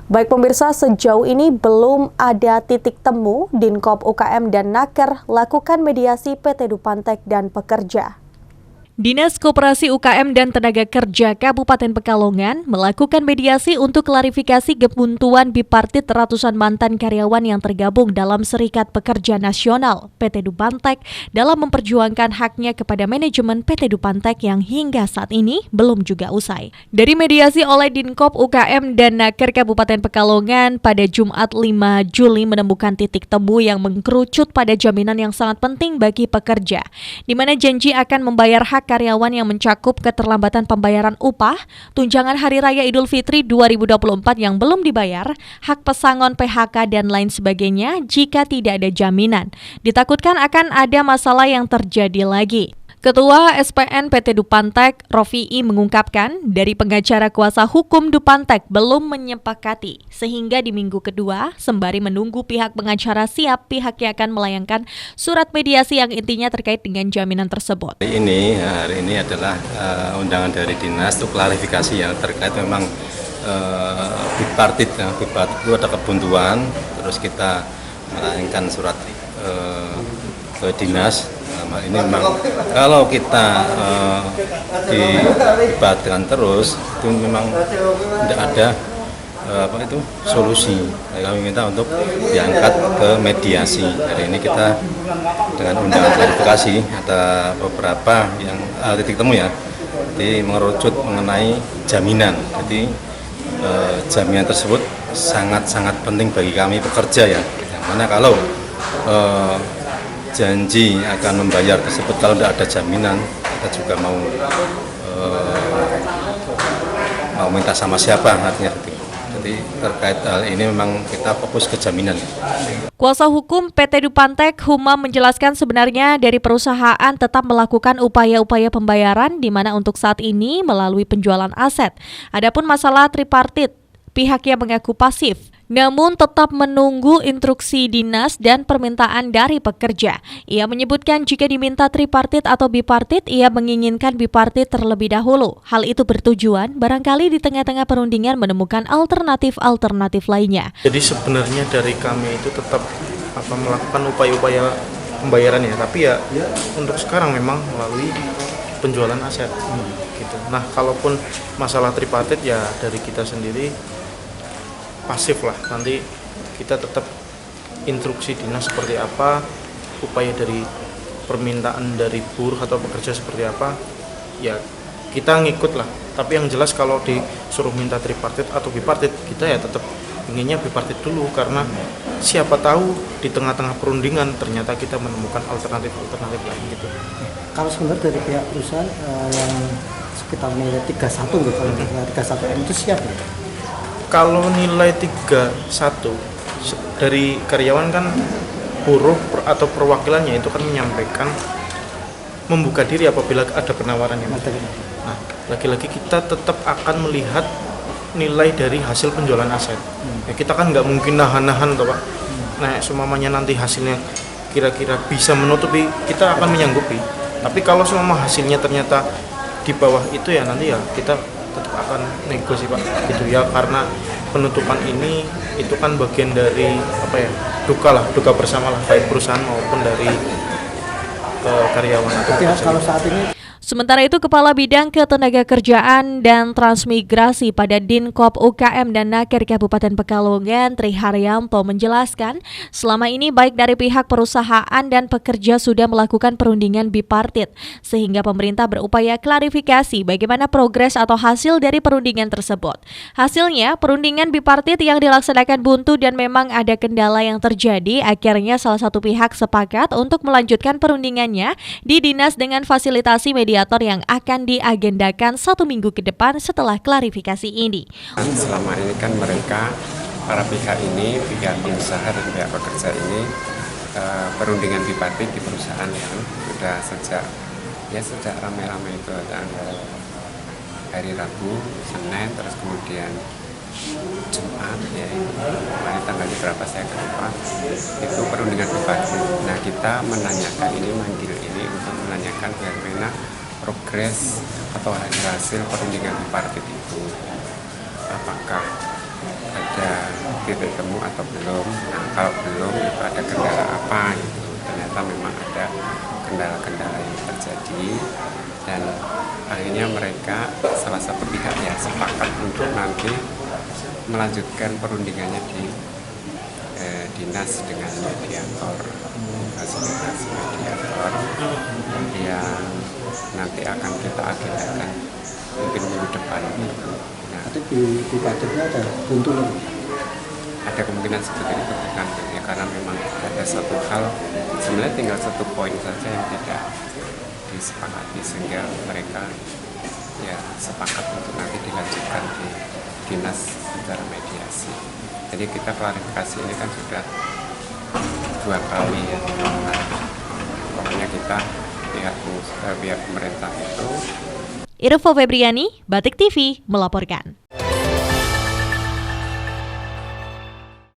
Baik pemirsa, sejauh ini belum ada titik temu Dinkop UKM dan Naker lakukan mediasi PT Dupantek dan pekerja. Dinas Koperasi UKM dan Tenaga Kerja Kabupaten Pekalongan melakukan mediasi untuk klarifikasi kebuntuan bipartit ratusan mantan karyawan yang tergabung dalam Serikat Pekerja Nasional PT Dupantek dalam memperjuangkan haknya kepada manajemen PT Dupantek yang hingga saat ini belum juga usai. Dari mediasi oleh Dinkop UKM dan Naker Kabupaten Pekalongan pada Jumat 5 Juli menemukan titik temu yang mengkerucut pada jaminan yang sangat penting bagi pekerja, di mana janji akan membayar hak karyawan yang mencakup keterlambatan pembayaran upah, tunjangan Hari Raya Idul Fitri 2024 yang belum dibayar, hak pesangon PHK dan lain sebagainya jika tidak ada jaminan. Ditakutkan akan ada masalah yang terjadi lagi. Ketua SPN PT Dupantek, Rofi'i mengungkapkan dari pengacara kuasa hukum Dupantek belum menyepakati sehingga di minggu kedua sembari menunggu pihak pengacara siap, pihaknya akan melayangkan surat mediasi yang intinya terkait dengan jaminan tersebut. Hari ini adalah undangan dari dinas untuk klarifikasi yang terkait memang bipartit. Bipartit itu ada kebuntuan, terus kita melayangkan surat ke dinas. Ini memang kalau kita didebatkan terus itu memang tidak ada solusi. Kami minta untuk diangkat ke mediasi. Hari ini kita dengan undangan klarifikasi ada beberapa yang titik temu ya. Jadi mengerucut mengenai jaminan. Jadi jaminan tersebut sangat-sangat penting bagi kami pekerja ya. Yang mana kalau janji akan membayar tersebut kalau tidak ada jaminan, kita juga mau minta sama siapa artinya. Jadi terkait hal ini memang kita fokus ke jaminan. Kuasa hukum PT Dupantek Humam menjelaskan sebenarnya dari perusahaan tetap melakukan upaya-upaya pembayaran di mana untuk saat ini melalui penjualan aset. Adapun masalah tripartit, pihaknya mengaku pasif, namun tetap menunggu instruksi dinas dan permintaan dari pekerja. Ia menyebutkan jika diminta tripartit atau bipartit, ia menginginkan bipartit terlebih dahulu. Hal itu bertujuan barangkali di tengah-tengah perundingan menemukan alternatif lainnya. Jadi sebenarnya dari kami itu tetap melakukan upaya-upaya pembayaran ya, tapi ya untuk sekarang memang melalui penjualan aset gitu. Nah, kalaupun masalah tripartit ya dari kita sendiri pasif lah, nanti kita tetap instruksi dinas seperti apa, upaya dari permintaan dari buruh atau pekerja seperti apa, ya kita ngikut lah. Tapi yang jelas kalau disuruh minta tripartit atau bipartit, kita ya tetap inginnya bipartit dulu, karena siapa tahu di tengah-tengah perundingan ternyata kita menemukan alternatif lain gitu. Kalau sebenarnya dari pihak perusahaan yang sekitar nilai 31 gitu, 31M itu siap ya? Kalau nilai 31 dari karyawan kan buruh atau perwakilannya itu kan menyampaikan membuka diri apabila ada penawaran yang Nah, lagi-lagi kita tetap akan melihat nilai dari hasil penjualan aset. Ya, kita kan nggak mungkin nahan-nahan toh Pak. Nah, semuanya nanti hasilnya kira-kira bisa menutupi, kita akan menyanggupi. Tapi kalau semua hasilnya ternyata di bawah itu ya nanti ya kita tetap akan negosiasi Pak gitu ya, karena penutupan ini itu kan bagian dari duka bersama lah, baik perusahaan maupun dari karyawan atau pekerja. Kalau saat ini Sementara itu, Kepala Bidang Ketenagakerjaan dan Transmigrasi pada Dinkop UKM dan Naker Kabupaten Pekalongan, Tri Haryanto menjelaskan, selama ini baik dari pihak perusahaan dan pekerja sudah melakukan perundingan bipartit, sehingga pemerintah berupaya klarifikasi bagaimana progres atau hasil dari perundingan tersebut. Hasilnya, perundingan bipartit yang dilaksanakan buntu dan memang ada kendala yang terjadi, akhirnya salah satu pihak sepakat untuk melanjutkan perundingannya di dinas dengan fasilitasi mediator yang akan diagendakan 1 minggu ke depan setelah klarifikasi ini. Selama ini kan mereka, para pihak ini, pihak pengusaha dan pihak pekerja ini perundingan bipartit di perusahaan yang sudah sejak ramai-ramai itu tanggal hari Rabu, Senin, terus kemudian Jumat ya, ini tanggal berapa saya lupa, itu perundingan bipartit. Nah, kita menanyakan ini, manggil ini untuk menanyakan bagaimana progres atau hasil perundingan bipartit itu, apakah ada titik temu atau belum. Nah, kalau belum itu ada kendala apa gitu. Ternyata memang ada kendala-kendala yang terjadi dan akhirnya mereka salah satu pihak ya sepakat untuk nanti melanjutkan perundingannya di dinas dengan mediator, fasilitasi mediator yang nanti akan kita agendakan mungkin minggu depan. Nah, Tapi di padatnya ada buntulan. ada kemungkinan seperti itu kan ya, karena memang ada satu hal, sebenarnya tinggal satu poin saja yang tidak disepakati sehingga mereka ya sepakat untuk nanti dilanjutkan di dinas secara mediasi. Jadi kita klarifikasi ini kan sudah 2 kali ya. Nah, pokoknya kita pihak pemerintah itu. Irfo Febriani, Batik TV melaporkan.